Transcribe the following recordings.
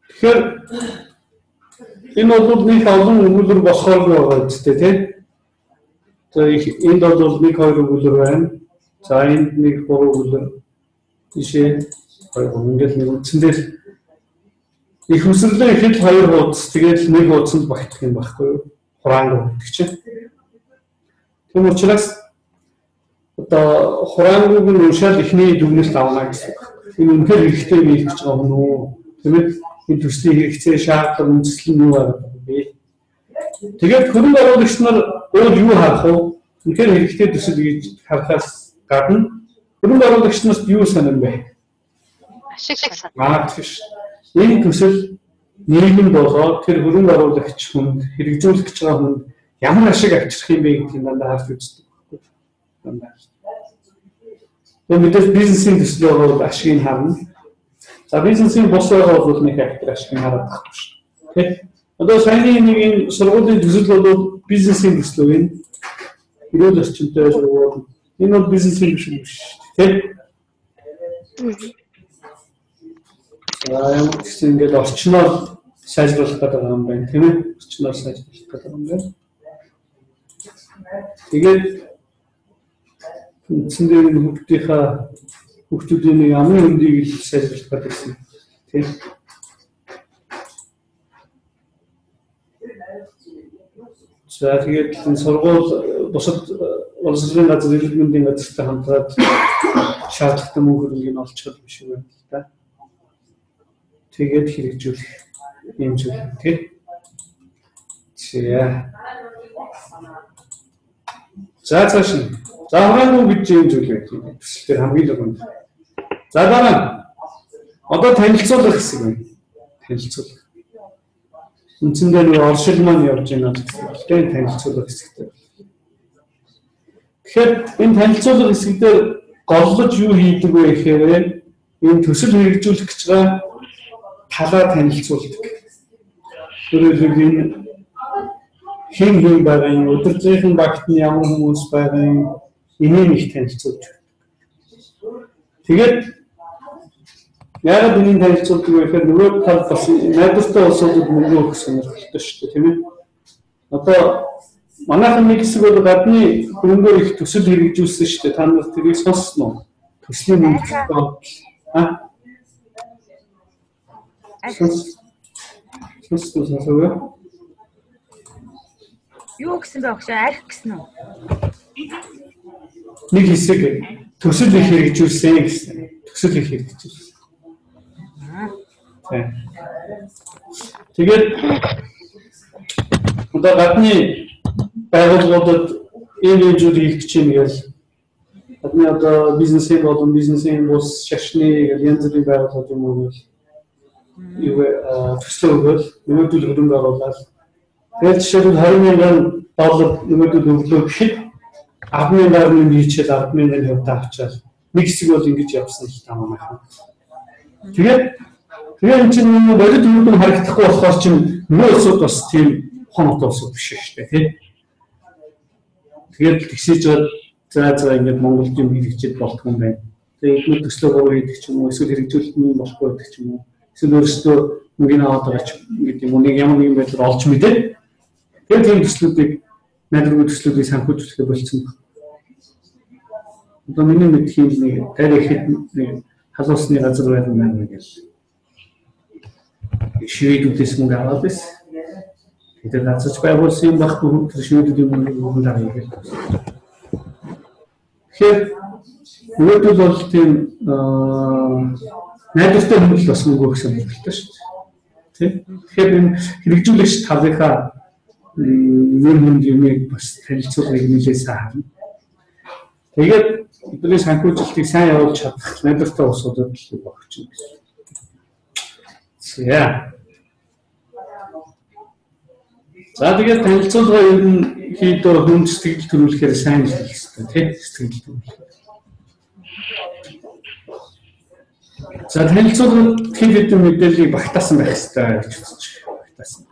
Тэгэхээр энэ бол нэг олон өгүүлбэр босгоор байгаа үстэй тийм. Энд бол нэг хоёр өгүүлбэр байна. За энд нэг гурван өгүүлбэр жишээ ингээд нэг үндсэндээ их үсрэлийн хэд хоёр хуудас тэгээд нэг хуудсанд багтах юм байхгүй юу? Хураанг гэдэг чинь. Тийм учраас одоо хураангыг нь уншаад ихний дүгнэлт авна гэсэн. Энэ үнэхээр хэрэгтэй биелж байгаа юм уу? Тийм ээ? Энэ төслийн хэрэгцээ шаардлага үндэслэл нь юу байна вэ? Тэгээд хөрөнгө оруулагч нар өөр юу харах вэ? Үнэхээр хэрэгтэй төсөл гэж харахаас гадна хөрөнгө оруулагч наст юу сонирн бэ? Ашиг сан. Тийш. Энэ төсөл нийгэм болоод тэр хөрөнгө оруулагч хүнд хэрэгжүүлэх гэж байгаа хүнд ямар ашиг авчрах юм бэ гэдгийг дандаа харж үздэг. Дандаа. Тэгээд мэдээж бизнесийн төслөөр бол ашигыг харна. За бизнесийн бос байгаа бол нэг фактор ашигыг хараад байгаа шүү. Тэ? Одоо саяны нэг энэ сургуулийн төсөл бол бизнесийн төсөл үү? Эрүүл орчинтой сургууль. Энэ бол бизнесийн төсөл биш. Тэ? Ямар ч ингэж орчноор сайжруулах гэдэг юм байна, тийм ээ? Орчноор сайжруулах гэдэг юм байна. Тэгээд үндсэндээ хүүхдүүдийн амын хөндийг сайжруулах гэдэг юм, тийм. За тэгээд энэ сургууль бусад улсын газар эрүүл мэндийн газартай хамтраад шаардлагатай мөнгө хөрөнгөний олж чадах биш үү гэдэг та. Тэгээд хэрэгжүүлэх юм зүйл тийм. За цааш нь. За хараан гэж юм зүйл байх юм. Төсөл хамгийн гол. За дараа. Одоо танилцуулах хэсэг байна. Танилцуулах. Үндсэндээ нэг оршил маань явж байна гэдэг танилцуулах хэсэгтэй. Тэгэхээр энэ танилцуулах хэсэгдээ голлож юу хийдэг вэ гэхээр энэ төсөл хэрэгжүүлэх гэж байгаа талаа танилцуулдаг. Өөрөөр энэ хэн байгаа юм, удирдлагын багт нь ямар хүмүүс байгаа юм, энийг их танилцуулж. Тэгээд яагаад энийг танилцуулдаг вэ гэхээр нөгөө тал бас найдвартай улсуудад мөнгө өгөх сонирхолтой шүү дээ, тийм ээ. Одоо манайхан нэг хэсэг бол гадны хөрөнгөөр их төсөл хэрэгжүүлсэн шүү дээ. Та нар тэрийг сонссон уу? Төслийн мөнгө Юу гэсэн бэ огшоо арх гэсэн үү? Нэг хэсэг төсөл их хэрэгжүүлсэн гэсэн. Төсөл их хэрэгжүүлсэн. Тэгээд одоо гадны байгууллагуудад энэ зүйлийг хийж юм ял. Гадны одоо бизнесийн бус шашны янз бүрийн байгууллагууд юм уу? Төсөл өгөөл нөгөөдөл хөрөнгө оруулаад тэгээд жишээлбэл $20,000 нөгөөдөл өглөө гэхэд 10,000 нийцээд 10,000 хувьтай авчаад нэг хэсэг бол ингэж явсан л таа манайхан. Тэгээд энэ чинь бодит үндэн харагдахгүй болохоор чинь нөгөө улсууд бас тийм хонот улсууд биш шүү дээ тийм. Тэгээд тэгсэж за ингэж Монголд юм хэрэгжиж болтго юм байна. Тэгээд эдгээр төслөө гоо хийдэг ч юм уу эсвэл хэрэгжүүлэлт нь болохгүй гэдэг ч юм уу. Эсвэл өөрсдөө мөнгөний аваад байгаа ч гэдэг юм уу нэг ямар нэгэн байдлаар олж мэдээ. Тэгээд тийм төслүүдийг найдваргүй төслүүдийг санхүүжүүлэхэд болцсон байна. Одоо миний мэдх юм нэг тарихид нэг халуусны газар байна гэж шивэдүүдээс мөнгө аваад байсан. Тэгээд нацч байгуулсан юм баггүй шивэдүүдийн мөнгө авах юм. Тэгэхээр өөрөөр бол тийм найдвартай хүмүүс бас мөнгө өгөх сонирхолтой шүү дээ. Тийм. Тэгэхээр энэ хэрэгжүүлэгч талынхаа нэр хүнд юмыг бас танилцуулгыг нэлээд сайн харна. Тэгээд бидний санхүүжилтийг сайн явуулж чадах найдвартай улсуудад л багч юм гэсэн. За тэгээд танилцуулга ер нь хийдөө хүн сэтгэл төрүүлэхээр сайн л хийх хэрэгтэй тийм сэтгэл төрүүлэх. За танилцуулга хэн хэдэн мэдээллийг багтаасан байх хэрэгтэй гэж үзэж багтаасан.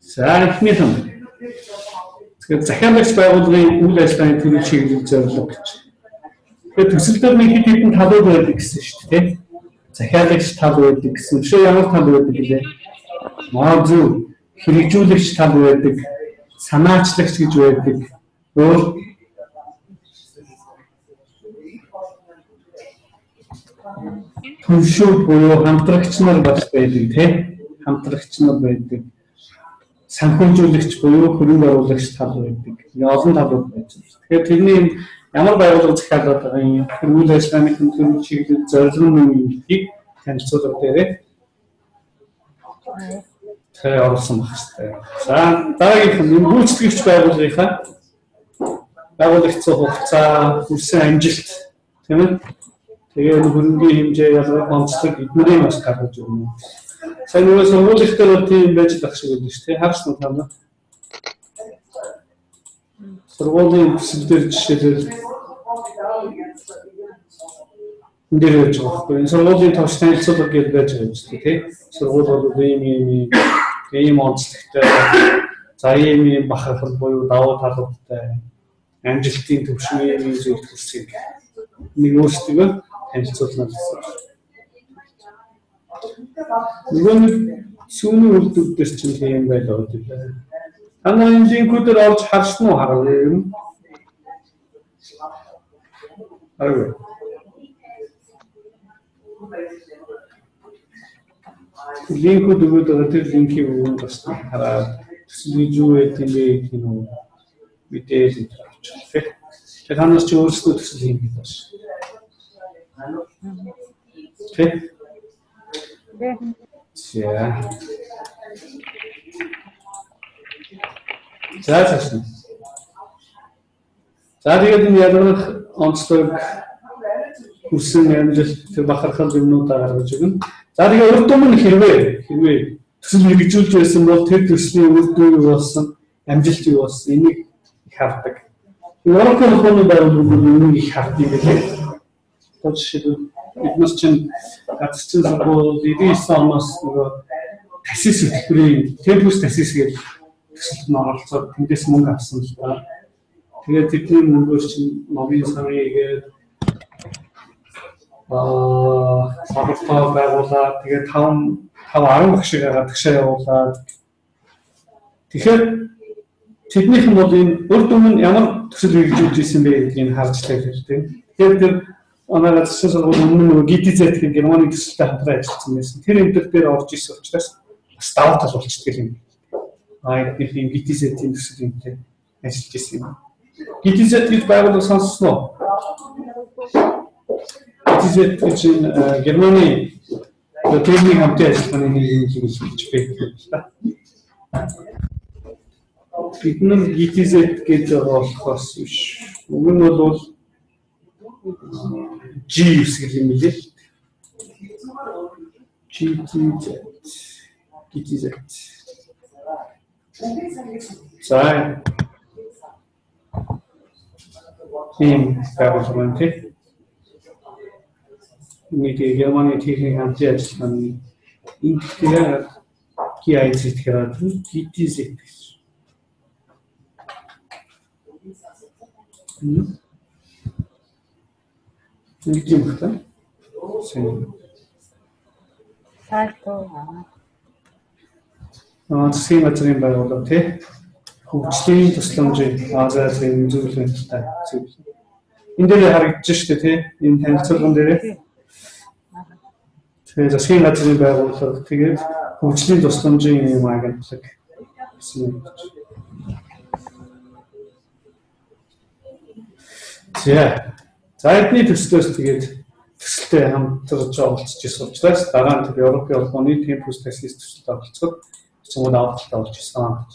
За эхнийхэн Тэгэхээр захиалагч байгууллагын үйл ажиллагааны төлөв чиглэл зорилго гэж. Тэгэхээр төсөлдөр нэг хэд хэдэн талууд байдаг гэсэн шүү дээ. Захиалагч тал байдаг гэсэн. Өшөө ямар тал байдаг гэлээ? Зүү хэрэгжүүлэгч тал байдаг, санаачлагч гэж байдаг. Өөр түншүүд буюу хамтрагч нар бас байдаг тийм. Хамтрагч нар байдаг. Санхүүжүүлэгч буюу хөрөнгө оруулагч тал байдаг. Олон талууд байж байна. Тэгэхээр тэрний ямар байгууллага захиалаад байгаа юм үйл ажиллагааны төлөв чиглэл зорилго нь юмыг танилцуулга дээрээ тэгээ оруулсан баг хэвээр. За дараагийнх нь гүйцэтгэгч байгууллагын хугацаа, хүрсэн амжилт тийм ээ. Тэгээ хөрөнгөний хэмжээ ялгах онцлог эднэрийн бас гаргаж өгнө. Сайн нөгөө сургуулиудаар тийм байж байх шиг байдаг шүү дээ. Харсан уу та? Сургуулийн төсөлдөр жишээлбэл энэ дээр явж байгаа байхгүй. Энэ сургуулийн товч танилцуулга гэж байж байгаа юм шүү дээ. Сургууль бол ийм онцлогтой, за ийм бахархал буюу давуу талуудтай, амжилтын төвшин зүйл төсөв нэг өөрсдөө танилцуулна гэсэн. Нөгөө нэг сүүний үйлдвэрдэр чинь тийм байлаа гэдэг. Та нарын линкүүдээр орж харсан уу харав юм? Харав. Линкүүд өгөөд байгаа тэр линкийг өгөн бас хараад төсөл юу гэдэг юм бэ гэх юм уу? Мэдээлэл авчих. Тэгэхээр танаас ч өөрсдөө төсөл хийх гэж байна. Тэ? За. За тэгээд энэ ялгах онцлог хүрсэн амжилт бахархал юмнуудаа гаргаж өгнө. За тэгээд урд өмнө хэрвээ төсөл хэрэгжүүлж байсан бол тэр төслийн үр дүн юу болсон, амжилт юу болсон энийг их хардаг. Европын холбооны байгууллагууд энийг их хардаг гэдэг. Жишээлбэл биднес чинь гадагшин сургууль 99 оноос нөгөө тасис хөтөлбөрийн темпус тасис гэж төсөлд нь оролцоод тэндээс мөнгө авсан л да. Тэгээд тэдний мөнгөөр чинь новын санаагээд сабтаа байгуулаад тэгээд 5-10 багш гадагшаа явуулаад тэгэхээр тэднийх нь бол энэ урд өмнө ямар төсөл хэрэгжүүлж ирсэн бэ гэдгийг харж лээ тийм. Тэгэхээр тэр оноо гадагшаа сургууль өмнө нөгөө GTZ гэх Германы төсөлтэй хамтран ажилласан байсан. Тэр энэ дээр орж ирсэн учраас бас даваа тал болчихдаг юм. Эднийх GTZ-ийн төсөлтэй ажиллаж ирсэн юм. GTZ гэж байгууллага сонссон уу? GTZ гэж Германы техник хамтын ажиллагааны нэг юм гэж байна. Бид нар GTZ гэж болохоос биш. Уг нь бол G9 гэх юм билээ. GTZ. За. Тийм байгууллагын тийм. Нэг Германы техник хамтын ажиллагааны интеграл GIZ гэдэг GTZ гэж. Нэг юм байна. Засгийн газрын байгууллага тий хөгжлийн тусламжийн Азийн зөвлөлийн талтай зүйл. Энд дээр харагдаж шүү дээ тий энэ танилцуулган дээр. Тэгээд засгийн газрын байгууллага тэгээд хөгжлийн тусламжийн юм агентлаг гэсэн юм. За эдний төслөөс тэгээд төсөлтэй хамтарч оролцож ирсэн учраас дараа нь Европын холбооны темпус тасис төсөлд оролцоход цомог авалттай болж ирсэн.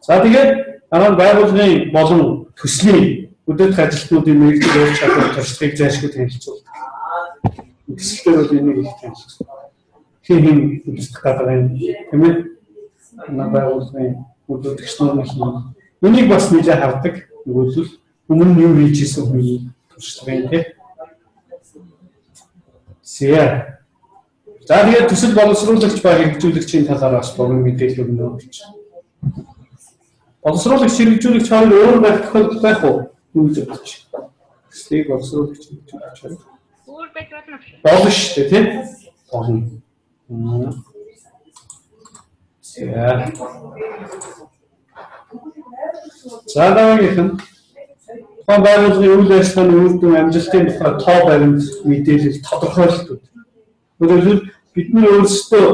За тэгээд дараа нь байгууллагын болон төслийн үдирдэх ажилтнуудын мэргэжил ур чадвар туршлагыг зайлшгүй танилцуулдаг. Төсөлтөр бол энийг их танилцуулдаг. Хин үдирдэх гадаа юм тийм ээ. Байгууллагын үдирдэгчнүүд энийг бас нэлээд хардаг. Нөгөөдөл өмнө юу хийж исэн хүний туршлагын тийм. За тэгээд төсөл боловсруулагч ба хэрэгжүүлэгчийн талаар бас богино мэдээлэл өгнө гэж. боловсруулах хэрэгжүүлэгч хоёр өөр байх тохиолдол байх уу? Юу гэж бодож байна? Төслийг боловсруулах хэрэгжүүлэгч хоёр Өөр байж болно уу? болно шүү дээ, тийм? Болно. За дараагийнх нь тухайн байгууллагын үйл ажиллагааны үр дүн амжилтын тухай тоо баримт мэдээлэл тодорхойлолтууд. Өөрөлдвөл бид нар өөрсдөө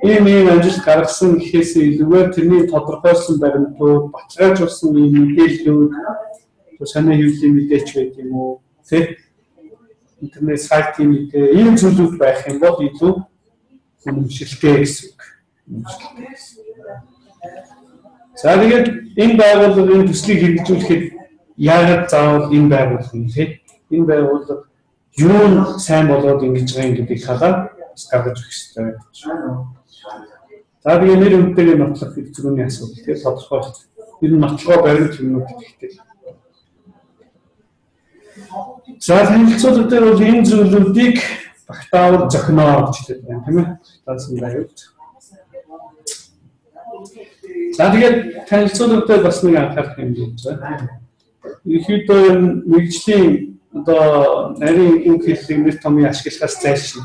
ийм амжилт гаргасан гэхээс илүүгээр тэрний тодорхойлсон баримтууд, баталгаажуулсан ийм мэдээллүүд, санаа хэвлэлийн мэдээч байт юм уу? Тэ? Интернет сайтын мэдээ, ийм зүйлүүд байх юм бол илүү үнэмшилтэй гэсэн үг. За тэгээд энэ байгууллагын төслийг хэрэгжүүлэхэд яагаад заавал энэ байгууллага юм те? Энэ байгууллага юу сайн болоод ингэж байгаа юм гэдгийг хараад гаргаж өгөх хэрэгтэй байна. За тэгээд нэр үнэтэйг нотлох гэдэг зүрхний асуудал те тодорхойлолт. Энэ нотлогоо баримт юмнууд хэрэгтэй. За танилцуулга дээр бол энэ зүйлүүдийг багтаавал зохино гэж хэлдэг байна тийм ээ. Таасан байвал. За тэгээд танилцуулга дээр бас нэг анхаарах юм байна. Ерөнхийдөө мэргэжлийн одоо нарийн үг хэллэг нэр томьёо ашиглахаас зайлшгүй.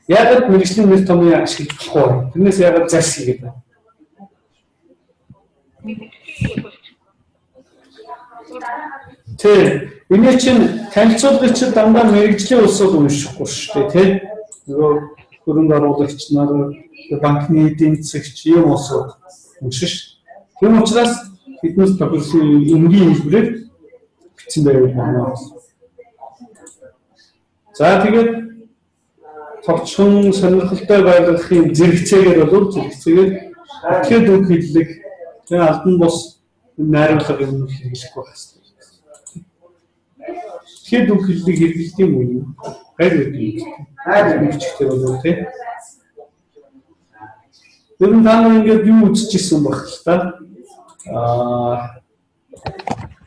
Яг мэргэжлийн нэр томьёо ашиглах болохгүй. Тэрнээс яг зайлшгүй гэдэг. Тэ энэ чинь танилцуулгыг чи дандаа мэргэжлийн улсууд уншихгүй шүү дээ тий. Нөгөө хөрөнгө оруулагч нар, банкны эдийн засагч юм улсууд уншиж. Тийм учраас биднээс тохиолсон энгийн хэлбэрээр бичсэн байвал байна. За тэгээд товчхон сонирхолтой байгууллагын зэрэгцээгээр бол зэрэгцээгээр ихэд үг хэллэг тэгээ албан бус найруулга юм хэрэглэхгүй байх хэрэгтэй. Ихэд үг хэллэг хэрэглэдэг юм уу? Гайр үг юм. Бичгтэр бол тийм. Тэр нь тань ингээд юу үзчихсэн баг л та.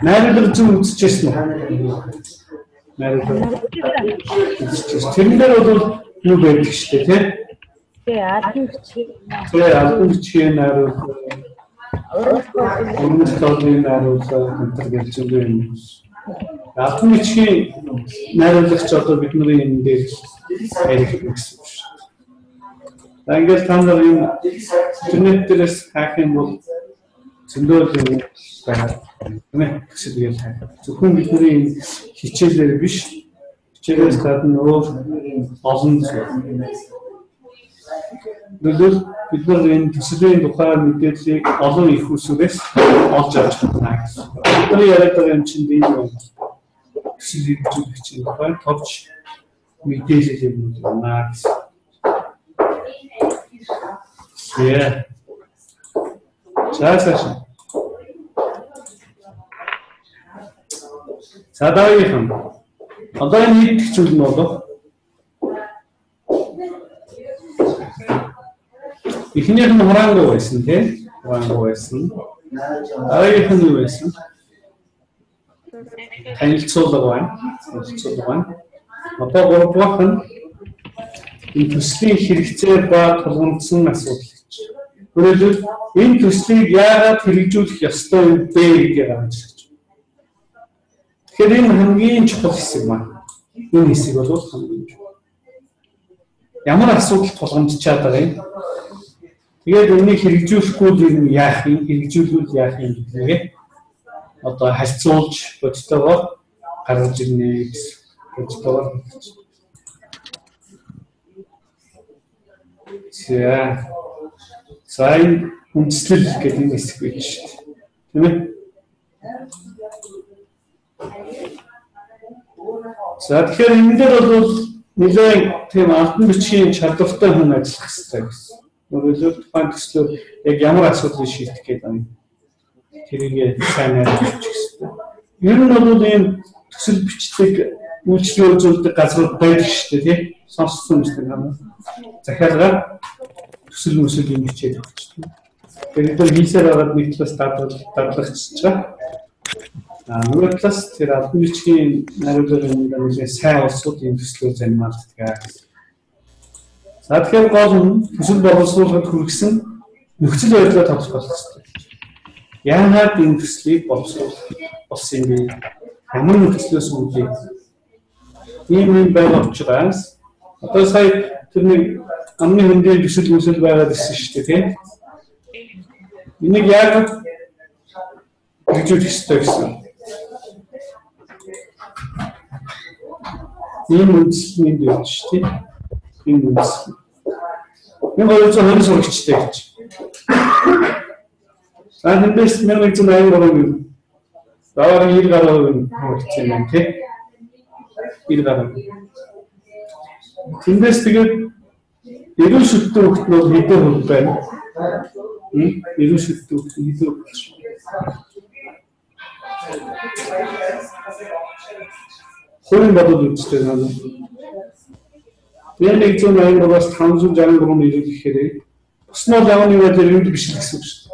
Найруулга зүг үзчихсэн үү? Найруулга. Тэрэн дээр бол юу байдаг шүү дээ, тийм? Тэгээ албан бичгийн найруулга. Өмнөдлийн найруулга энэ гэж зүйл юм. Албан бичгийн найруулгач одоо бидний энэ дээр ярих гэсэн үг шүү. Ингээд та нар энэ интернет дээрээс хаах юм бол зөндөө юм байна. Нэ гэсэн яг зөвхөн бидний хичээлээр биш хичээлээс гадна өөр олон зүйл. Тэгвэл бид нар энэ төслийн тухай мэдээллийг олон их усүрээс олж авч байна гэсэн. Бидний яриад байгаа юм чинь энэ байна. Төслийн зүйлчийн тухай товч мэдээлэл юм байна гэсэн. Yeah. Цаашаа. Садагийн. Одоо энэ хийх зүйл нь болов. Эхнийх нь хураангуй байсан тийм. Хураангуй байсан. Дараагийнх нь юу байсан? Танилцуулга байна. Танилцуулга байна. Одоо гуравдугаарх нь энэ төслийн хэрэгцээ ба тулгамдсан асуудал гэж. Өөрөлдвөл энэ төслийг яагаад хэрэгжүүлэх ёстой юм бэ гэдгийг харуулж байна. Тэгэхээр энэ хамгийн чухал хэсэг маань. Энэ хэсэг бол хамгийн чухал. Ямар асуудал тулгамдчаад байгаа юм? Тэгээд энийг хэрэгжүүлэхгүй нь яах юм? Хэрэгжүүлвэл яах юм гэдгийг одоо харьцуулж бодтойгоор гаргаж ирнэ гэсэн. Бодтойгоор. Сайн үндэслэл гэдэг юм хэсэг байж шүү дээ. Тийм ээ? За тэгэхээр энэ дээр бол нэлээд тийм албан бичгийн чадвартай хүн ажиллах хэрэгтэй гэсэн. Өөрөлдвөл тухайн төслөөр яг ямар асуудлыг шийдэх гээд байна. Тэрийг сайн найруулж хэрэгтэй. Ер нь бол ийм төсөл бичдэг үйлчлэл үзүүлдэг газрууд байдаг шүү дээ, тийм? Сонссон юм шиг байна. Захиалгаар төсөл мөсөл юм хичээд өгч. Тэгэхээр хийсээр байгаад нэг талаас дадлагчж байгаа. Нөгөө талаас тэр албан бичгийн найруулгын нэлээд сайн улсууд ийм төслөөр занимаалдаг. За тэгэхээр гол нь төсөл боловсруулахад хүргэсэн нөхцөл байдлаа тодорхойлох хэрэгтэй. яагаад энэ төслийг боловсруулах болсон юм бэ? Ямар нэг төслөөс үүдээ. Ийм байгаа учраас одоо сая тэр нэг амны хөндийн төсөл мүсэл байгаад ирсэн шүү дээ, тийм. Энийг яг хэрэгжүүлэх ёстой гэсэн. Ийм үндсэнд явж шүү дээ. Ийм үндс. 1220 сурагчтай гэж. Сайн хэмбэс 1183 даваа 90 гаруй хүрсэн юм тий. 90 гаруй. Тэндээс тэгээд эрүүл шүтдэг хөлт нь хэдэн хөл байна? Эрүүл шүтдэг хөлт хэдэн хөл? Хөрөн бодол үзтэй байна. Яг 183-аас 563 ирэх гэхээр Оснол явны үед ерөнхийдөө биш л гэсэн үг шүү дээ.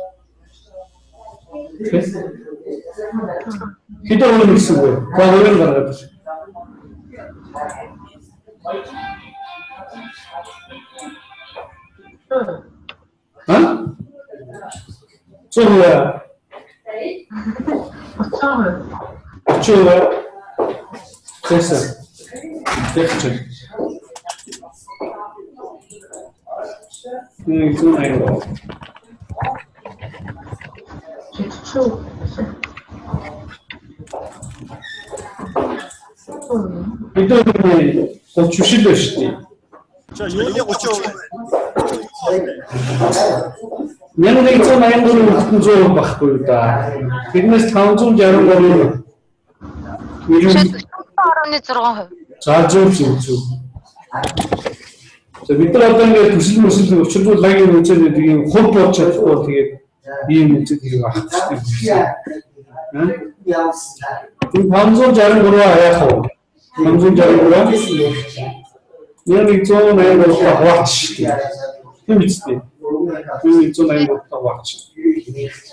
Хэдэн хүн гэсэн үг вэ? Хоёрын гаргаад байна. Чуя. Тэсэ. Тэсэ. Зүүн аяга. Эдгээр голчвшил байна шүү дээ. За юуны 30%. 1184 байхгүй да. Биднээс 563 4.6%. За зөв. За бид нар одоо ингээд төсөл өчигдөр лагийн үнцээр нэг хувь болж чадахгүй тэгээд ийм үнцэд хэрэг авах хэрэгтэй. Энэ 563 яах вэ? 563 180 хаваач шүү дээ. Тийм үстэй. 180 хаваач.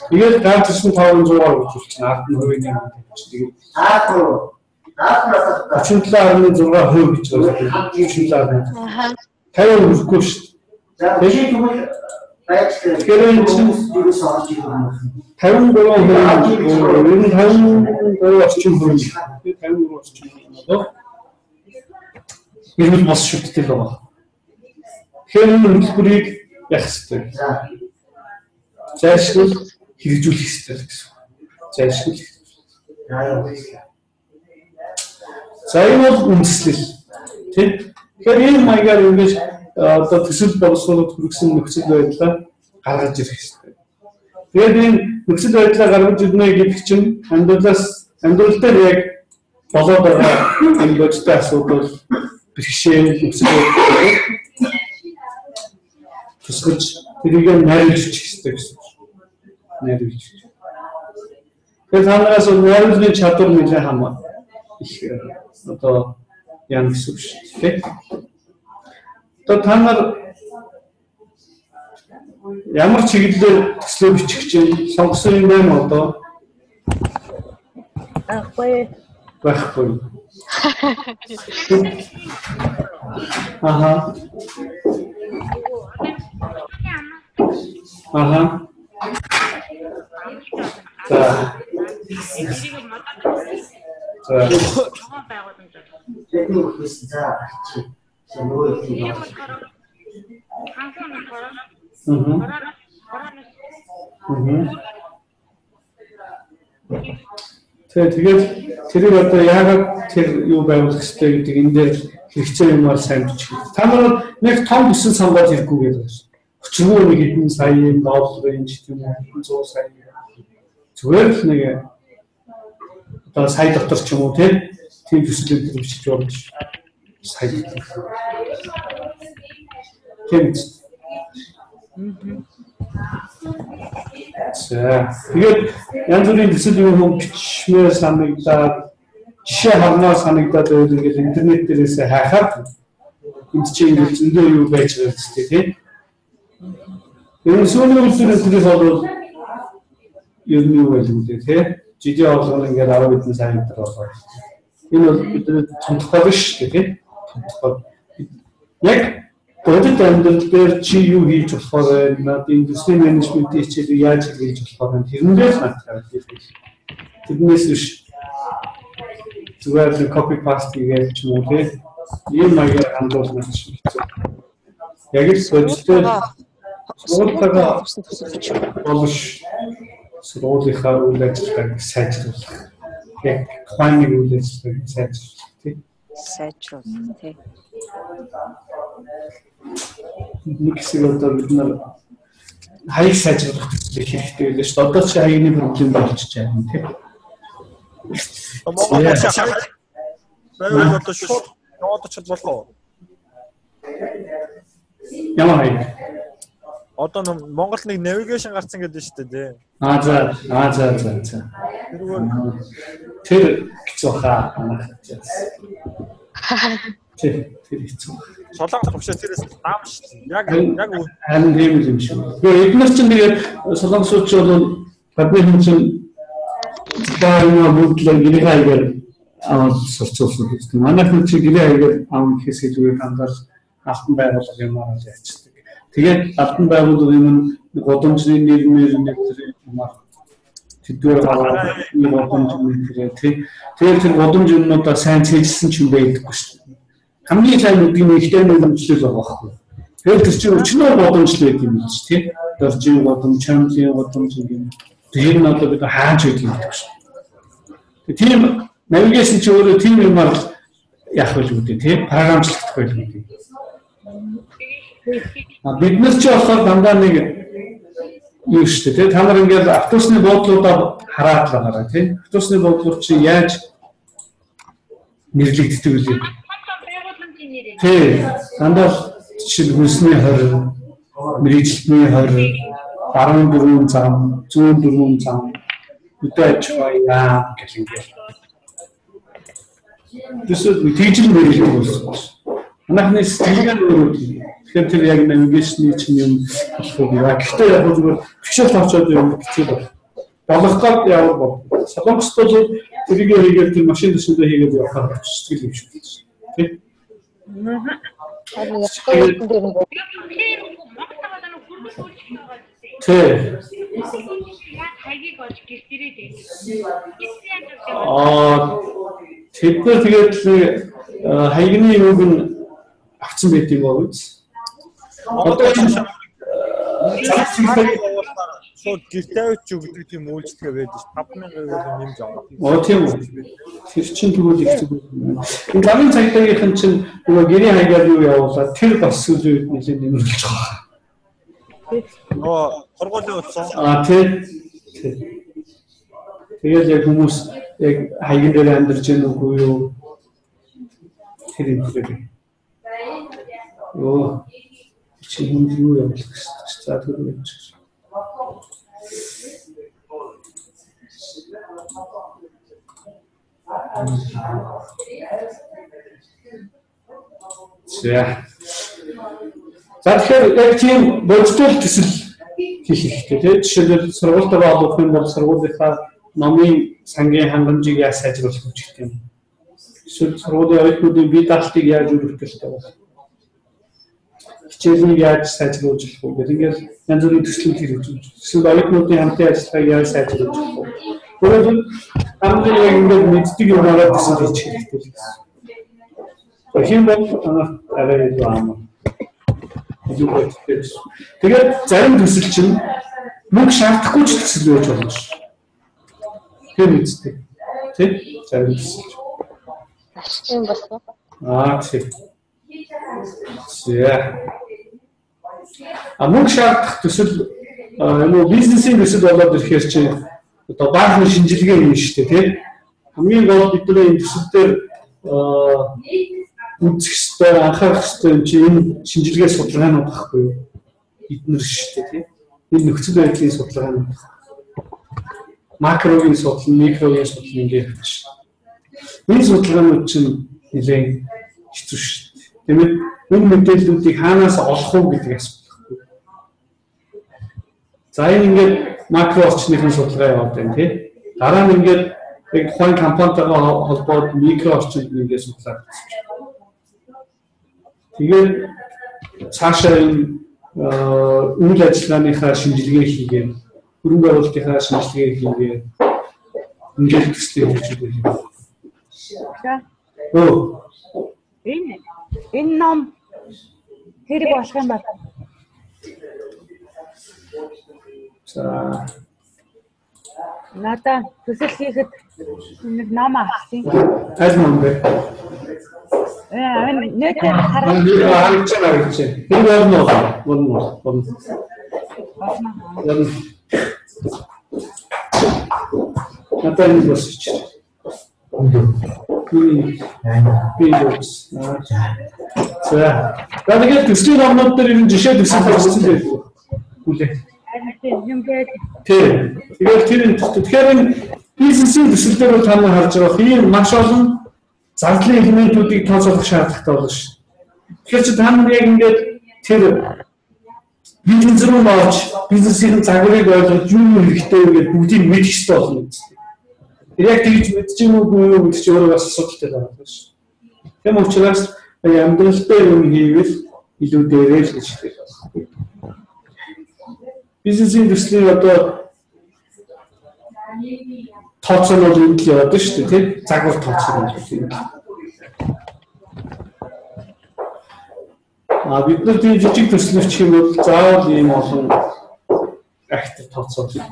Тэгээд ганц 500-аар үзүүлчихсэн ард нь хувийн юм тэгээд 37.6% гэж байна. 50 өрөхгүй шүү дээ. Тэгэхээр энэ 53 орчим хүн. 53 орчим одоо ирмэл бос шүтдэг байгаа. Тэгэхээр энэ хөтөлбөрийг яах ёстой? Зайлшгүй хэрэгжүүлэх ёстой гэсэн. Зайлшгүй. За энэ бол үндэслэл. Тийм. Тэгэхээр энэ маягаар ингэж одоо төсөл боловсруулалт хүргэсэн нөхцөл байдлаа гаргаж ирэх хэрэгтэй. Тэгээд энэ нөхцөл байдлаа гаргаж ирнэ гэдэг чинь амьдрал дээр яг болоод байгаа энэ бодиттой асуудал бэрхшээл нөхцөл байдал тусгаж тэрийг найруулж хэрэгтэй гэсэн. Найруулж. Тэгээд танаас найруулгын чадвар нэлээд хамаа их одоо ян гэсэн үг шүү дээ. Одоо та нар ямар чиглэлээр төслөө бичих чинь сонгосон юм байна уу одоо? Байхгүй. Аха. За. Тэгээд тэрийг одоо яагаад тэр юу байгуулах хэрэгтэй гэдэг энэ дээр хэрэгцээ юмар сайн бичих. Та нар нэг том бүсэн сонгоод хэрэггүй гэдэг байна. Өчигдөр нэг хэдэн сая долларын ч юм уу 100 сая. Зүгээр л нэг одоо сая дотор ч юм уу тийм төслүүд бичиж болж сая. Тийм. Тэгээд янз бүрийн төсөл юм бичмээр санагдаад жишээ харнаа санагдаад байвал ингээд интернет дээрээс хайхаад энд чинь ингээд зөндөө юу байж байгаа гэдэг тийм. Энэ сүүлийн үеийн бол ер нь юу байл үү тийм. Жижиг орлого ингээд 10 хэдэн сая метр болоо. Энэ бол бидний томтгоо биш шүү дээ тийм. Томтгоо. Яг Бодит амьдрал дээр чи юу хийж болохоор байна? Индустри менежментийн хичээлийг яаж хийж болохоор байна? Тэрнээс надад хэлэх. Тэрнээс биш зүгээр л copy paste хийгээд ч юм уу тийм ийм маягаар хандуулна гэж хэлсэн. Яг л сольтой сургалтаа болш сургуулийнхаа үйл ажиллагааг сайжруулах. Яг тухайн нэг үйл ажиллагааг сайжруулах тийм. Сайжруулах тийм. Нэг хэсэг одоо бид нар хаяг сайжруулах хэрэгтэй байлаа шүү дээ. Одоо ч хаягны проблем болчихж байна тийм. Монгол хаяг байвал одоо шууд яваад болох уу? Ямар хаяг? Одоо Монгол нэг навигашн гарцсан гэдэг шүү дээ. За. Тэр хэцүү хаа. Тэр хэцүү. Солонгос багшаа тэрээс даам шүү дээ. Яг харин тийм юм шүү. Тэгээ эдгээр чинь тэгээд солонгосч бол гадны хүн чинь баамаа бүгдлээ гэрээ хаягаар аваад сурцуулсан гэдэг. Манай хүн чинь гэрээ хаягаар аав гэхээс илүү хандаад алтан байгууллага юмар л ячдаг. Тэгээд алтан байгууллага юм годомжны нэрмээр нэгтрээ юмар тэдгээр годомж нэрээ тий. Тэгээд тэр годомж юмнуудаа сайн цэжилсэн ч юм байдаггүй шүү дээ. Хамгийн сайн үгний ихтэй нөлөөлөл байгаа байхгүй. Тэгээд тэр чинь өчнөө годомжл байдаг юм биш тий. Доржийн годомж, чамлын годомж юм. Тэр нь одоо бид хааж байдаг юм гэж. Тийм навигашн чи өөрөө тийм юмар яах вэ гэдэг тий. Програмчлагдах байх гэдэг. Бид нар ч болохоор дандаа нэг юу шүү дээ. Та нар ингээд автобусны буудлуудаа хараад л байгаа тий. Автобусны буудлууд чи яаж нэрлэгддэг вэ? Тий. Дандаа жишээ хүнсний 20, мэрэгжлийн 20, баруун дөрвөн зам, зүүн дөрвөн зам, үдэж баяа гэх юм. Тэсэд тийжл мэрэгжил болсон. Манайхны сэтгэлгээ өөрөө тэгэхээр тэр яг навигашны чинь юм болохгүй. Гэхдээ яг зүгээр бишэл тавчаад юм хэцүү байна. Болгоход яваа бол солонгост бол тэрийг хийгээд тэр машин дэсэндээ хийгээд явахаар сэтгэл юм шиг байна. Тий? Тэд нар тэгээд хаягны юуг нь авсан байт юм уу? Одоо шууд гэртээ авч өгдөг тийм үйлчлэгээ байдаг ш. 5000 нэмж авах. Тийм үү. Тэр чинь тэгвэл их зүг. Энэ ламын цагдаагийнхан чинь нөгөө гэрийн хаягаар юу явуулаад тэр бас сүүлийн үед нэлээд нэмэрч байгаа. Нөгөө сургуулийн утсан. Тийм. Тэгээд яг хүмүүс яг хаягн дээр амьдарч байгаа нүггүй юу? Тэр юм дээр. Чи юу явуулах гэж за тэгвэл За тэгэхээр яг тийм бодитол төсөл хийх хэрэгтэй тийм жишээлбэл сургуультайгаа холбох юм бол сургуулийнхаа номын сангийн хангамжийг яаж сайжруулах вэ гэх юм. Эсвэл сургуулийн оюутнуудын бие даалтыг яаж өргөх вэ? Хичээлийг яаж сайжруулж болох вэ? Ингээд янз бүрийн төслүүд хэрэгжүүлж. Эсвэл оюутнуудын хамтын ажиллагааг яаж сайжруулж болох вэ? Өөрөөр хамтын яг ингээд мэддэг юм аваад төсөл хийх хэрэгтэй. Тэгэхээр бол арай илүү аамаа. Тэгээд зарим төсөл чинь мөнгө шаардахгүй ч төсөл байж болно шүү. Тэр үстэй. Тэг? Зарим төсөл. Ашигын бас уу? Тэг. Мөнгө шаардах төсөл нөгөө бизнесийн төсөл болоод ирэхээр чи одоо баахны шинжилгээ юм шүү дээ, тийм. Хамгийн гол бидний энэ төсөл дээр үзэх ёстой, анхаарах ёстой юм чи энэ шинжилгээ судалгаанууд багхгүй юу? Эднэр шүү дээ, тийм. Энэ нөхцөл байдлын судалгаанууд. Макрогийн судлал, микрогийн судлал ингээд байна. Энэ судалгаанууд чинь нэлээд хэцүү шүү дээ. Тэгмээд энэ мэдээллүүдийг хаанаас олох уу гэдэг асуудал багхгүй. За энэ ингээд макро орчныхын судалгаа яваад байна, тийм. Дараа нь ингээд яг тухайн компанитайгаа холбоод микро орчинд ингээд судалгаа хийсэн. Тэгээд цаашаа энэ үйл ажиллагааныхаа шинжилгээ хийгээд хөрөнгө оруулалтынхаа шинжилгээ хийгээд ингээд төстэй хөгжиж байна. Энэ ном хэрэг болох юм байна. За надаа төсөл хийхэд нэг ном авсан. аль ном бэ? Нэг харагч. Тэр болно. Надад энэ босч. Видеос. За. Тэгээд төслийн номнууд дээр энэ жишээ төсөл тавьсан дээ. Үлээ. Тэгээд тэр тэгэхээр энэ бизнесийн төсөлдөр бол та нар харж байгаа ийм маш олон зардлын элементүүдийг тооцоолох шаардлагатай болно шүү. Тэгэхээр чи та нар яг ингээд тэр бизнес руу орж бизнесийн загварыг ойлгож юу хэрэгтэй вэ гэдээ бүгдийг мэдэх хэрэгтэй болно. Яг тэгж мэдчихэм үгүй юу гэдэг чи өөрөө бас асуудалтай байна шүү. Тэм учраас амьдралтай юм хийвэл илүү дээрээ л гэж хэлдэг. Бизнесийн төслийн одоо тооцоо нь үйл яваад шүү дээ, тийм загвар тооцоо нь. Бид нар тийм жижиг төслөвч юм бол заавал ийм олон актив тооцоо хийх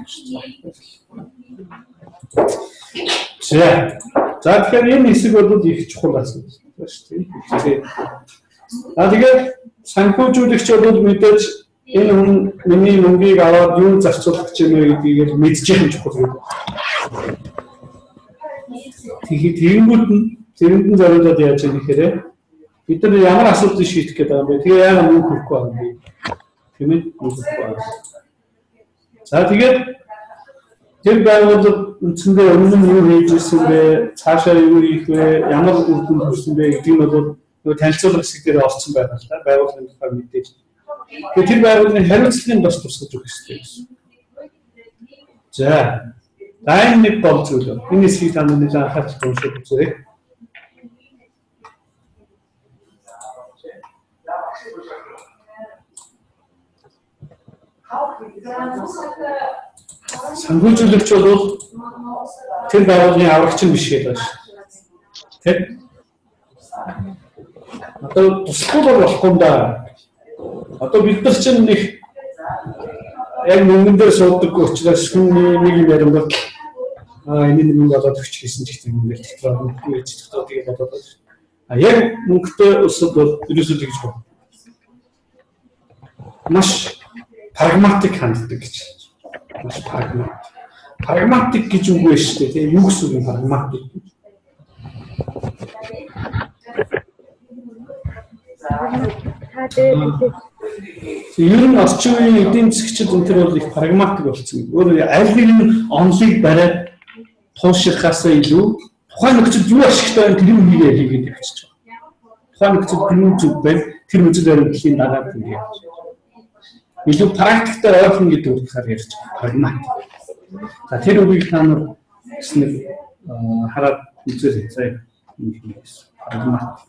шүү дээ. За тэгэхээр энэ хэсэг бол их чухал асуудал шүү дээ. Тэгээд санхүүжүүлэгч бол мэдээж энэ хүн миний мөнгийг аваад юу зарцуулах гэж юм гэдгийг мэдчих юм чухал юм. Тэгэнгүүт нь зэрэгэн зориулаад яаж яах гэхээр бид нар ямар асуудал шийдэх гэдэг юм бэ? Тэгээ яагаад мөнгө хөрөхгүй байгаа юм бэ? Тийм ээ, мөнгө хөрөхгүй байгаа. За тэгээд тэр байгууллага үндсэндээ өмнө нь юу хийж ирсэн бэ? Цаашаа юу хийх вэ? Ямар үр дүн төрсөн бэ гэдэг нь бол нөгөө танилцуулга хэсэг дээр орсон байгаа л та. Байгууллагын тухай мэдээж. Тэгэхээр тэр байгууллагын хариуцлагын бас тусгаж өгөх хэрэгтэй гэсэн. За. Айн нэг бол зүйл. Энэ хэсгийг та нар нэлээд анхаарч уншиж үзье. Санхүүжүүлэгч бол тэр байгууллагын аврагч нь биш гэдэг байна. Тэг. Одоо тусахгүй болохгүй юм да. Одоо бид нар чинь нэг яг мөнгөн дээр суудаг учраас хүний нэг юм ярим бол энэ мөнгө болоод өгч гэсэн ч гэсэн юм дээр дотроо мөнгө гэж дотроо тэгээд бодоод байна. Яг мөнгөтэй өсөд бол ерөөсөө тэгж байна. Маш прагматик ханддаг гэж. Маш прагматик. Прагматик гэж үг байна шүү дээ. Тэгээ юу гэсэн үг юм прагматик? Ер нь орчин үеийн эдийн засгчид өнтер бол их прагматик болсон. Өөр аль нэгэн онлыг бариад туушрахаасаа илүү тухайн нөхцөлд юу ашигтай вэ тэрийг хийгээд явчих. Тухайн нөхцөлд юу зүг байна тэр үзэл баримтлалын дагаад хийгээд. Илүү практиктэй ойлгох гэдэг утгаар ярьж прагматик. За тэр үгийг та нар нэг хараад үзээрэй. За энэ прагматик.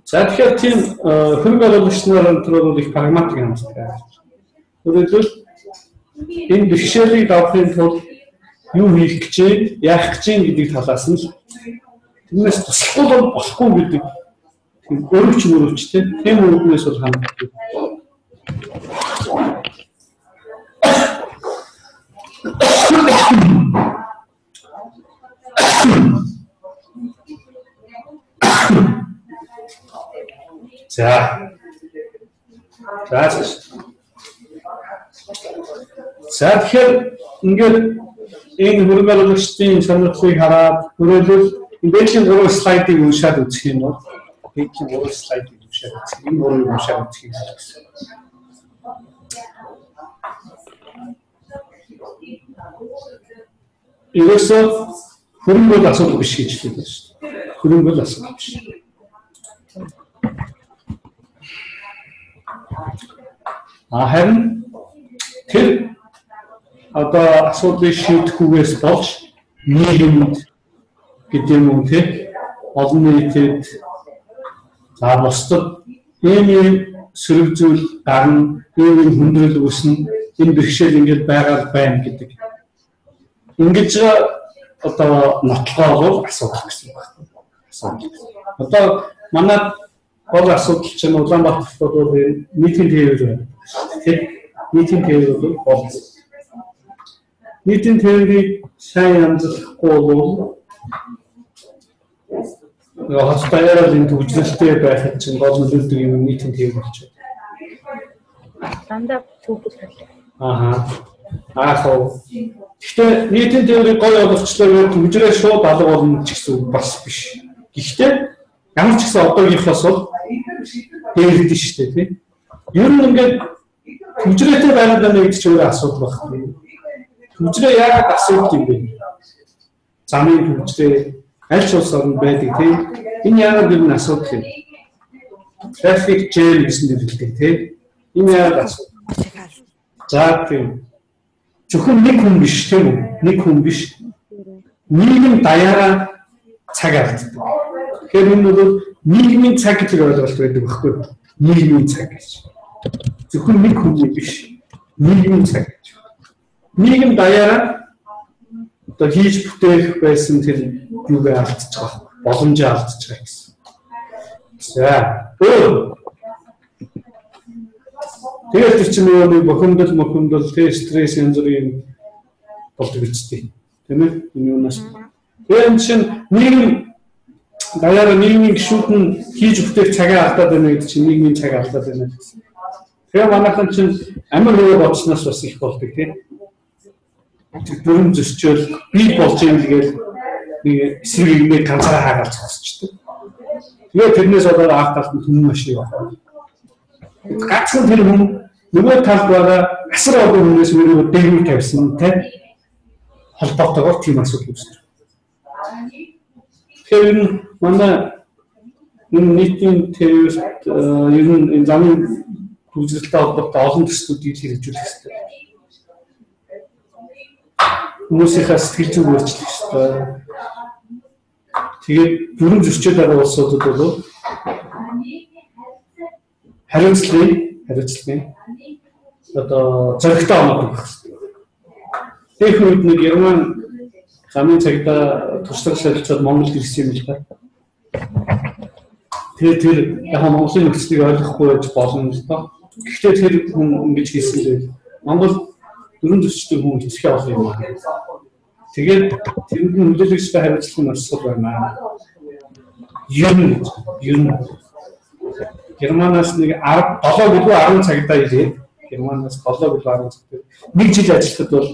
За тэгэхээр тийм хөрөнгө оруулагч нарын төрөл их прагматик юм байна. Өөрөлдвөл энэ бэрхшээлийг давахын тулд юу хийх гэж, яах гэж гэдэг талаас нь тэрнээс туслахгүй бол болохгүй гэдэг өөрөвчтэй тийм үгнээс бол ханддаг. За. Тэгэхээр ингээд энэ хөрөнгө оруулагчдын сонирхлыг хараад өөрөлдвөл бэйжинг 3 слайдыг уншаад үзэх юм бол бэйжинг 3 слайдыг уншаад үзэх юм бол уншаад үзэх юм гэсэн. Ерөөсөө хөрөнгө бол асуудал биш гэж хэлдэг шүү дээ. Хөрөнгө бол асуудал биш. Харин тэр одоо асуудлыг шийдэхгүйгээс болж нийгэмд гэдэг юм те олон нийтэд за бусдад ийм сөрөг зүйл гарна, ийм хүндрэл үүснэ, энэ бэрхшээл ингээд байгаад байна гэдэг. Ингэж одоо нотлогоо бол асуудал гэсэн байна. Асуудал. Одоо манай гол асуудал чинь Улаанбаатарт бол нийтийн тээвэр байна. Тэгэхээр нийтийн тээвэр бол гол. Нийтийн тээврийг сайн амжуулахгүй бол хостаяарын төвжрэлтэй байхад чинь гол нөлөөлдөг юм нийтийн тээвэр болж байна. Дандаа төвхөл. Гэхдээ нийтийн тээврийг гол ойлгочлоо төвжрээ шууд алга болно ч гэсэн бас биш. Гэхдээ ямар ч гэсэн одоогийнхоос бол дээрдэж штэ тий. Ер нь ингээд төвжрээтэй байгаад байна гэдэг чинь өөрөө асуудал байна. Төвжрээ яагаад асуудал юм бэ? Замын төвжрээ аль ч улс орнд байдаг тий. Энэ яагаад юм асуудал юм? Traffic jam гэсэн нэрлэдэг тий. Энэ яагаад асуудал? За тийм. Зөвхөн нэг хүн биш тийм үү? Нэг хүн биш. Нийгэм даяараа цаг алддаг. Тэгэхээр энэ бол нийгмийн цаг гэж ойлголт байдаг байхгүй юу? Нийгмийн цаг гэж. Зөвхөн нэг хүн биш. Нийгмийн цаг гэж. Нийгэм даяараа одоо хийж бүтээх байсан тэр юугаа алдчих واخ. Боломжоо алдчих байгаа гэсэн. За. Тэгээд тэр чинь нөгөө бохомдол стресс янз бүрийн болдог үстэй. Тийм ээ? Энэ юунаас. Тэгээд чинь нийгэм даяараа нийгмийн гишүүд нь хийж бүтээх цагаа алдаад байна гэдэг чинь нийгмийн цаг алдаад байна гэсэн. Тэгээ манайхан чинь амар хөвөө бодсноос бас их болдог тийм. Дүрм зөрчил бий болж юм тэгэл нэг эсрэг нэг ганцаараа хаагаад зогсчихдаг. Тэгээ тэрнээс болоод арт талд нь хүмүүс машин яваа. Гацхан тэр хүн нөгөө талд байгаа асар олон хүмүүс өөрөө дээгүүр тавьсан тийм холбоотойгоор тийм асуудал үүсдэг. Тэгэхээр манай энэ нийтийн тээвэрт ер нь энэ замын төвжрэлтэй холбоотой олон төслүүдийг хэрэгжүүлэх хэрэгтэй. Хүмүүсийнхээ сэтгэл зүйн өөрчлөлт хэрэгтэй. Тэгээд дүрм зөрчил байгаа улсуудад бол хариуцлагын одоо зоригтой оноодог байх хэрэгтэй. Тэрх үед нэг Герман замын цагта туршлага шалгалцаад Монголд ирсэн юм л та. Тэгээд тэр яг Монголын нөхцөлийг ойлгохгүй байж болно л доо. Гэхдээ тэр хүн ингэж хэлсэн л Монгол дүрм зөрчилтэй хүн хэцүү болох юм аа. Тэгээд тэнд нөлөөлөгчтэй хариуцлах нь осол байна. Ер нь Германаас нэг 7 билүү 10 цагтаа ирээд Германаас 7 билүү 10 цагтаа нэг жил ажиллахад бол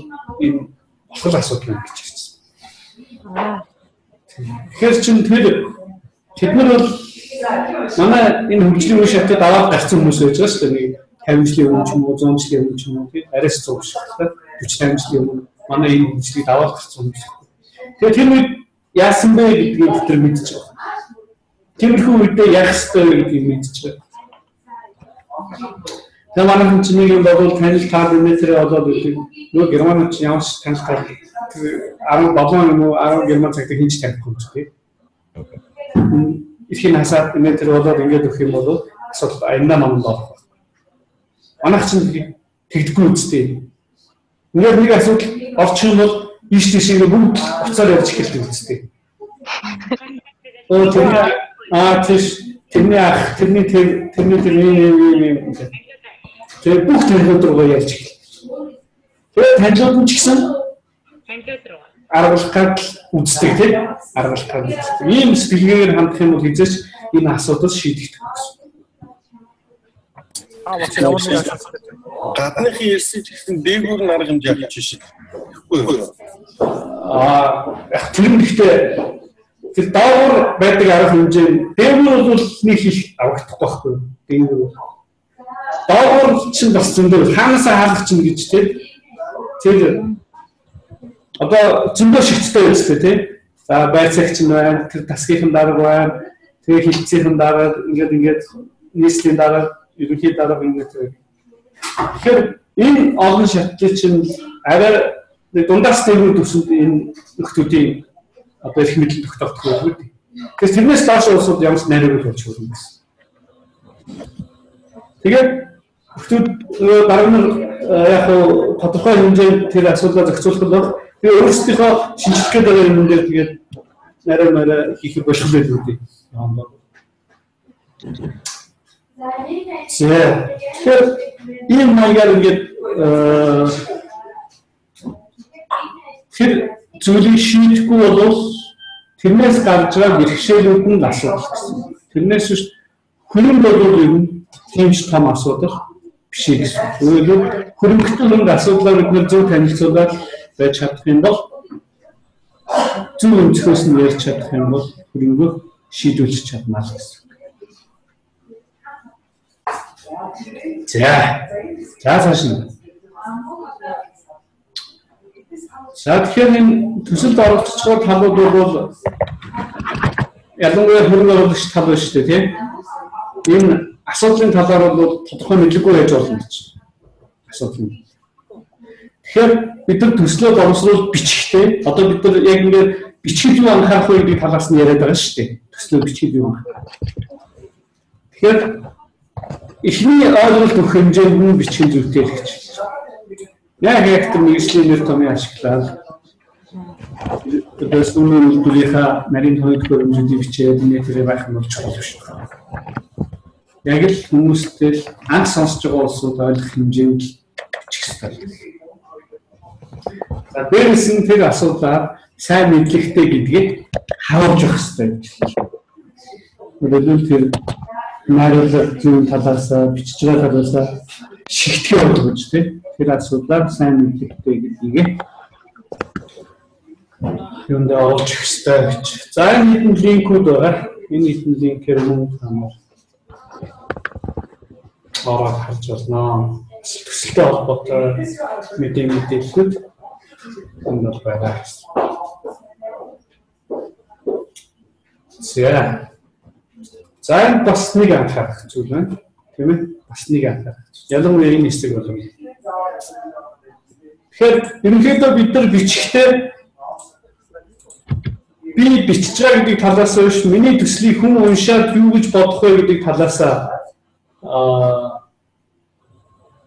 энэ болох асуудал юм гэж хэлсэн. Тэгэхээр чинь тэд нар бол манай энэ хөгжлийн үе шатад аваад гарсан хүмүүс байж байгаа шүү дээ. Нэг 50 жилийн өмнө ч юм уу 100 жилийн өмнө ч юм уу тийм арайс 100 шаттай 40 50 жилийн өмнө манай энэ хөгжлийг аваад гарсан хүмүүс. Тэгэхээр тэр үед яасан бэ гэдгийг бид нар мэдчихэж байгаа. Тиймэрхүү үедээ яах ёстой вэ гэдгийг мэдчихэж байгаа. Тэгээ манай хүн чинь нэг юм бол танил километрээ олоод үлдээ. Нөгөө Германд чинь ямар ч танил 17 юм уу 10 Герман цагт хинж танихгүй юм чи. Ихийн хасаад метр болоод ингэж өгөх юм бол асуудал аяндаа номонд болох. Манайх чинь тэгдэггүй үстэй. Ингээд нэг асуудал орчих юм бол ийш тийш ингэ бүгд уцаар явж эхэлдэг үстэй. Тэрний ах тэрний тэгээ бүх танилуд руу явж эхэлдэг. Тэгээ танилуд нь ч гэсэн аргалах гад үздэг тийм аргалах гад үздэг. Ийм сэтгэлгээгээр хандах юм бол хязгаарч энэ асуудал шийдэгдэх гэсэн. Гадныхын ярьсан ч гэсэн дээгүүр нь арга хэмжээ авч шít. Тэр нь гэхдээ тэр доогуур байдаг арга хэмжээ дээгүүр бол нэг их авахдахгүй байхгүй. Дээгүүр. Доогуур чинь бас зөндөө хаанасаа хаалгач чинь гэж тийм. Тэр одоо зөндөө шигцтэй байжтэй тийм. За байцаагч нь байна, тэр тасгийнхын дарга байна, тэгээ хилцээхэн дарга ингээд нийслэлийн дарга, ерөнхий дарга ингээд. Тэгэхээр Энэ олон шатлал чинь арай дундаас дээгүүр төсөнд энэ нөхдүүдийн одоо их мэдл тогтоох гэдэг. Тэгэхээр тэрнээс доош улсууд ямар ч найраг болж хөрөн гэсэн. Тэгээд нөхдүүд дарга яг тодорхой хэмжээнд тэр асуудлаа зохицуулах бол би өөрсдийнхөө шинжилгээ дээр юм дээр тэгээд нарай хийх болох байх үү. Тэгэхээр ийм маягаар ингээд тэр зүйлийг шийдэхгүй бол тэрнээс гарч байгаа бэрхшээлүүд нь асуудал гэсэн. Тэрнээс биш хөрөнгө болоод юм тиймч том асуудал биш гэсэн. Өөрөөр хөрөнгөтэй хөрөнгө асуудлаар бид нэр зөв танилцуулаад байж чадах юм бол зөв өнцгөөс нь ярьж чадах юм бол хөрөнгөө шийдвэрлэж чадмаа л гэсэн. За цааш нь. Тэгэхээр энэ төсөлд оролцож байгаа талууд бол ялангуяа хөрөнгө оруулагч тал байна шүү дээ, тийм. Энэ асуудлын талаар бол тодорхой мэдлэггүй байж болно гэж. Асуудал нь. Тэгэхээр бид нар төслөө боловсруулж бичихтэй. Одоо бид нар яг ингээд бичиж юу анхаарах вэ гэдэг талаас нь яриад байгаа шүү дээ. Төслөө бичиж юу анхаарах. Тэгэхээр эхний ойлголт өгөх хэмжээнд нь бичих зүйтэй л гэж. Яг тэр нэгжлийн нэр томьёо ашиглаад дэс үнэн үйлдвэрийнхаа нарийн төвд хөрөмжүүдийг бичээд нэтэрээ байх нь болж байгаа шүү дээ. Яг л хүмүүстэй л анх сонсож байгаа улсууд ойлгох хэмжээнд бичих хэрэгтэй. За дээрээс нь тэр асуудлаар сайн мэдлэгтэй гэдгийг харуулж өгөх хэрэгтэй. Өөрөлдөл тэр найруулга зүйн талаас бичиж байгаа талаас шигтгэе болгож тийм тэр асуудлаар сайн мэдлэгтэй гэдгийг юунд оруулж өгөх хэрэгтэй гэж. За энэ хэдэн линкүүд байгаа. Энэ хэдэн линкээр мөн хамаар ороод харж байна. Төсөлтэй холбоотой мэдээлэлүүд энэ байна. За энэ бас нэг анхаарах зүйл байна. Тийм ээ? Бас нэг анхаарах. Ялангуяа энэ хэсэг бол. Тэгэхээр ерөнхийдөө бид нар бичихтэй би бичиж байгаа гэдэг талаас нь миний төслийг хүн уншаад юу гэж бодох вэ гэдэг талаас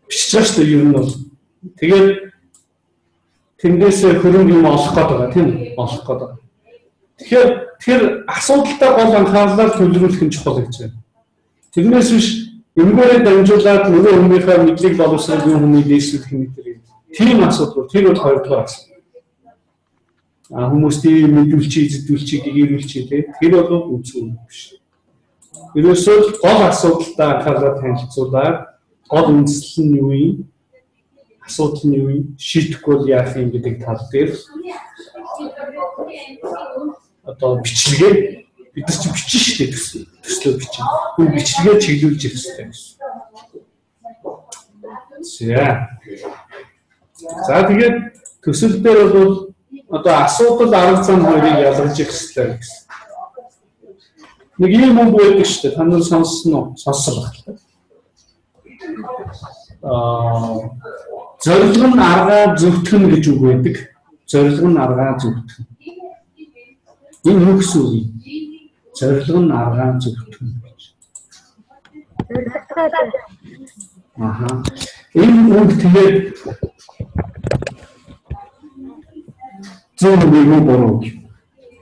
бичиж байгаа шүү дээ ер нь бол. Тэгээд тэндээс хөрөнгө юм олох гээд байгаа тийм үү? Олох гээд байгаа. Тэгэхээр тэр асуудалтай гол анхаарлаар төвлөрүүлэх нь чухал гэж байна. Тэрнээс биш эмгээрээ дамжуулаад нөгөө хүмүүсийнхээ мэдлэг боловсрол юм хүний дээшлэх юм дээр. Тийм асуудал тэр бол хоёрдугаар асуудал. Хүмүүсийн мэдүүлчий, зэдүүлчий, гэгэрүүлчий тэр бол үнцгүй биш. Ерөөсөө гол асуудалтай анхаарлаа танилцуулаад гол үндэслэл нь юу юм? Асуудал нь юу юм? Шийдэхгүй бол яах юм гэдэг тал дээр одоо бичлэгээ бид нар чи бичих шүү дээ төслөө бичих. Хүн бичлэгээ чиглүүлж ирэх хэрэгтэй гэсэн. За тэгээд төсөл дээр бол одоо асуудал арга зам хоёрыг ялгаж ирэх хэрэгтэй гэсэн. Нэг юм үг байдаг шүү дээ. Та нар сонссон уу? Сонссоо байна. Зорилго нь аргаа зөвтгөн гэж үг байдаг. Зорилго нь аргаа зөвтгөн. Энэ юу гэсэн үг юм? Зорилго нь аргаа зөвтгөн гэж. Энэ үг тэгээд зөв нэг юм буруу.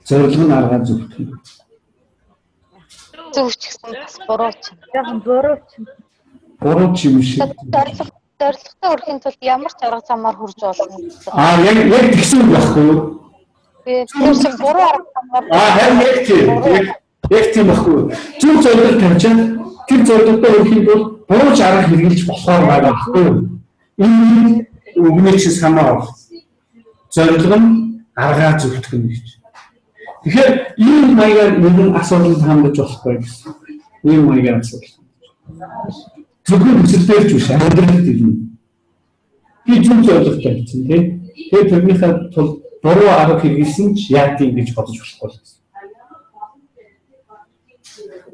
Зорилго нь аргаа зөвтгөн. Зөвч гэсэн бас буруу ч. Яг буруу ч. Буруу ч юм шиг. Зорилготой хүрэхин тулд ямар ч арга замаар хүрж болно. Яг тэгсэн үг байхгүй юу? Тэр шиг буруу арга замаар. Яг тийм байхгүй. Зөв зорилго тавьчаад тэр зорилготой хүрэхин тулд буруу арга хэрэглэж болохоор байгаа байхгүй юу? Энэ үгнээс санаа. Зорилго нь аргаа зөвтгөн гэж. Тэгэхээр ийм маягаар нэгэн асуудалд хандаж болохгүй гэсэн. Ийм маягаар асуудал. Зөвхөн хүсэлтээр ч биш амьдралд ирнэ. Би зөв зорилго тавьсан тийм. Тэгээд тэрнийхээ тулд буруу арга хэрэглэсэн ч яа тийм гэж бодож болохгүй гэсэн.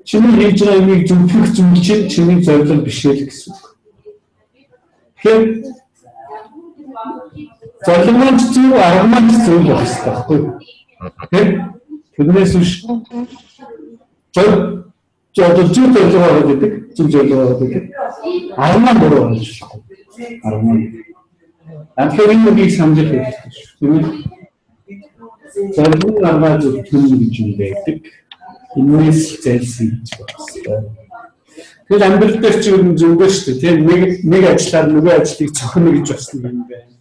Чиний хийж байгаа юмыг зөвхөн зүйл чинь чиний зорилго биш л гэсэн. Тэгэхээр зорилгонд зөв аргамент зөв байх хэрэгтэй байхгүй юу? Тэрнээс биш зөв зорилго аваад идэг, зөв зорилго аваад идэг. Аргамент буруу болж болохгүй. Аргамент. Тэгэхээр энэ үгийг санаж хэрэгтэй шүү. Зорилго аргамент зөв гэж юм байдаг. Энэс зайлсхийж байна. Тэгэхээр амьдрал дээр чи юм зүгөө шүү дээ. Тийм нэг ажиллаар нөгөө ажлыг цохино гэж басна юм байна.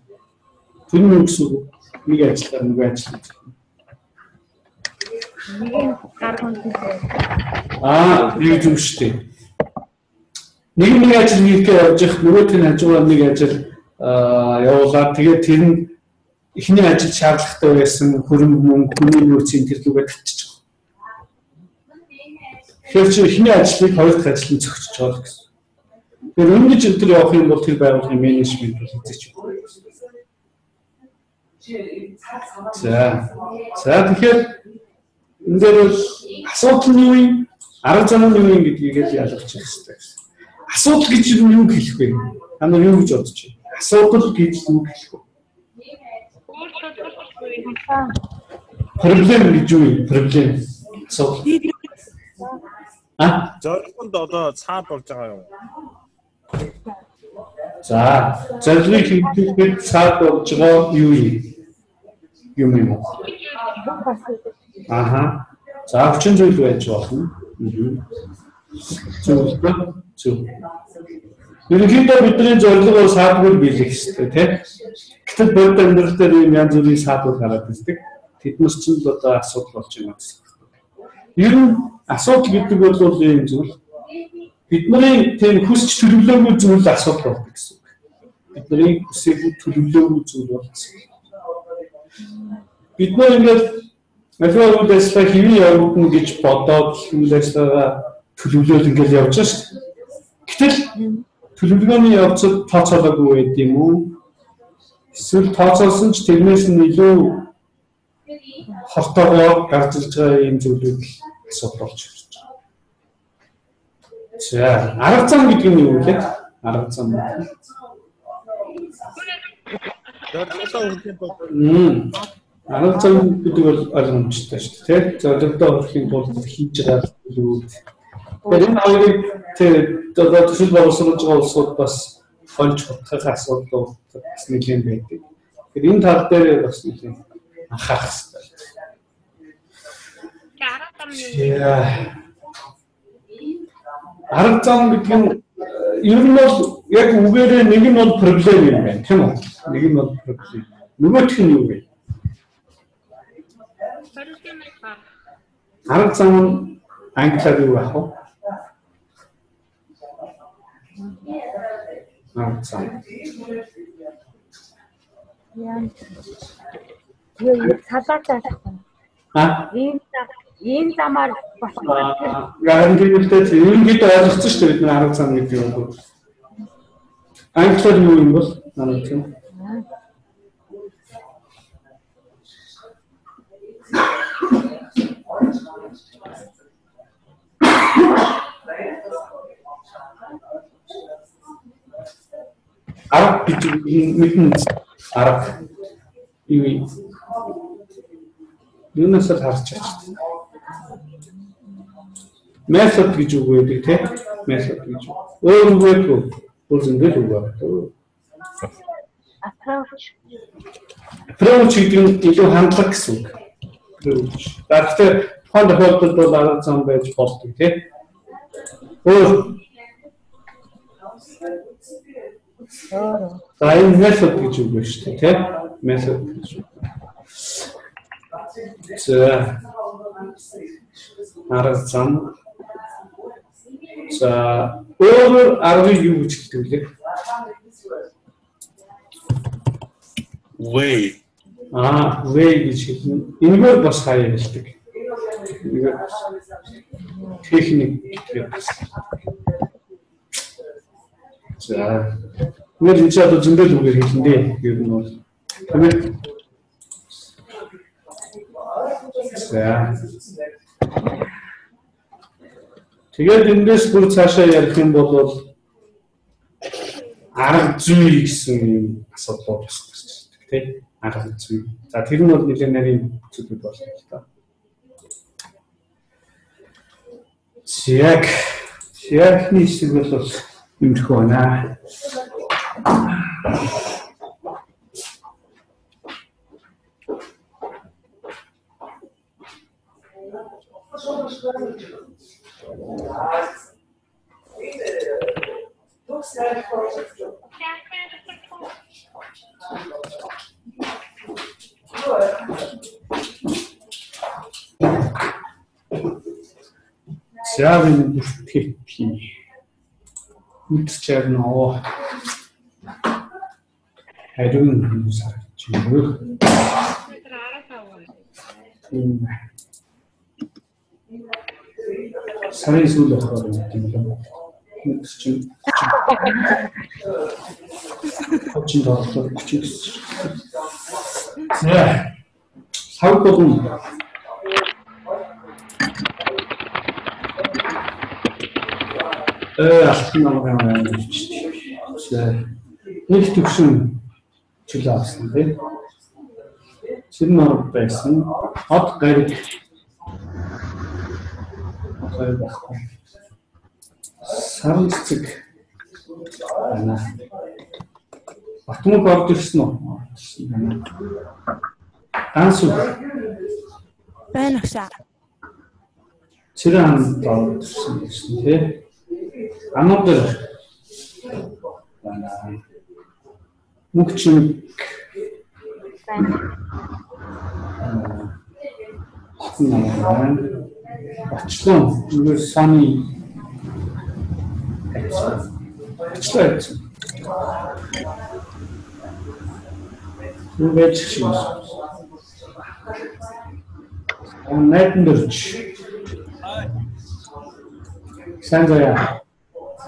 Тэр нь гэсэн нэг ажиллаар нөгөө ажлыг цохино. Нэг юм шүү дээ. Нэг ажил хийхдээ явж их нөгөөх нь хажуугаар нэг ажил явуулаад тэгээд тэр нь эхний ажил шаардлагатай байсан хөрөнгө мөнгө хүний нөөцийн тэр лүгээ татчих. Тэгэхээр чи эхний ажлыг хоёр дахь ажлыг зохицож байгаа гэсэн. Тэгэхээр өмнөж энэ төр явах юм бол тэр байгууллагын менежмент бол хэзээ ч үгүй. За тэгэхээр энэ дээр асуудал нь юу юм? Арга зам нь юу юм гэдгийг ялгуулчих хэрэгтэй гэсэн. Асуудал гэж юу хэлэх вэ? Та нар юу гэж бодож байна? Асуудал гэж юу хэлэх вэ? Проблем гэж юу юм? Проблем. Зорилгонд одоо цаад болж байгаа юм. За, зорилгыг хийхэд цаад болж байгаа юу юм? Аха. За, хүчин зүйл байж болно. Зөв. Ерөнхийдөө бидний зорилго бол саадгүй биелэх хэрэгтэй, тийм. Гэтэл бодит амьдрал дээр юм янз бүрийн саадууд гараад ирдэг. Тэднээс ч л одоо асуудал болж байна гэсэн. Ер нь асуудал гэдэг бол юм зүйл. Бидний тийм хүсч төлөвлөөгүй зүйл асуудал болдог гэсэн. Бидний хүсэж төлөвлөөгүй зүйл бол асуудал. Бид нар ингээд материал үйлчлэг хэвийн явуулна гэж бодоод үйлчлэгээ төлөвлөөл ингээд явж байгаа шүү дээ. Гэтэл төлөвлөгөөний явцад тооцоолоогүй байд юм уу? Эсвэл тооцоолсон ч тэрнээс нь илүү хортогоор гарч ирж байгаа юм зүйлүүд асуудал болж байна. За, арга зам гэдэг нь юу вэ? Арга зам. Арга зам гэдэг бол ойлгомжтой шүү дээ. Зорилгодоо хүрэхийн тулд хийж байгаа зүйлүүд. Тэгэхээр энэ хоёрыг одоо төсөл боловсруулж байгаа улсууд бас олж бодох асуудал бас нэлээд байдаг. Тэгэхээр энэ тал дээр бас нэлээд анхаарах хэрэгтэй. Арга зам гэдэг нь ер нь бол яг үгээрээ нэг нь бол проблем юм байна, тийм үү? Нэг нь бол проблем. Нөгөөх нь юу вэ? Арга зам нь англиар юу байх вэ? Арга зам. Юу салаатаа ийм замаар болох. Гарантийлтэй ерөнхийдөө ойлгоцсон шүү дээ бид нар арга зам гэдэг юм бол. Англиар юу юм бол манай тийм. Арга гэж мэдэн арга юу юунаас л харж чаж. Метод гэж үг байдаг тийм. Метод гэж. Өөр үг үү? Өөр зөндөл үг байна. Approach гэдэг нь илүү хандлага гэсэн үг. Тэгэхээр тухайн тохиолдолд бол арга зам байж болдог тийм. Өөр за энэ метод гэж үг байна шүү дээ тийм. Метод гэж. За арга зам. За өөр аргыг юу гэж хэлдэг вэ? Way. Way гэж хэлнэ. Энэгээр бас хаяа хэлдэг. Техник гэдэг. За нэг энэ ч одоо зөндөл үгээр хэлнэ дээ. Ер нь бол тийм. За. Тэгээд эндээс бүр цаашаа ярих юм бол арга зүй гэсэн юм асуудал бас гарч ирдэг тийм арга зүй. За тэр нь бол нэлээд нарийн зүйлүүд болно л та. Шиакны хэсэг бол юмрхүү байна. Сявын бүртгэл үтчээр нөө хариун хүмүүс харагдаж байна. Сарын сүүл болохоор юм байна. Чинь хочин доолдор хүчээс. За сав болон алтан намраа нэг төвшин чөлөө авсан тийм. Сэрэн орд байсан. Хот гариг байхгүй. Сарын цэцэг байна. Батмог орж ирсэн үү? Дансуу байна уу? Цэрэн орж ирсэн тийм. Анотер байна. Мөгчин байна. Очлон юу саны очлоо. Юу гэж чинь. Найтнэрч. Санзая.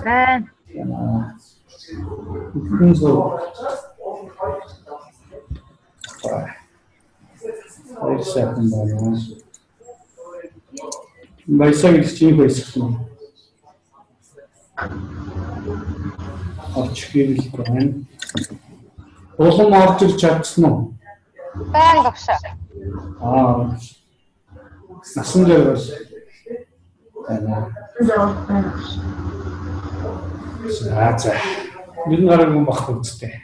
Байна. Үнсөө. Ой секунд байна. Байсаг чинь байсан. Очгийл байна. Улам орж ир чадсан уу? Байна багш. Насан дээр бол байна. За. Бид нарыг юм бах үстэй.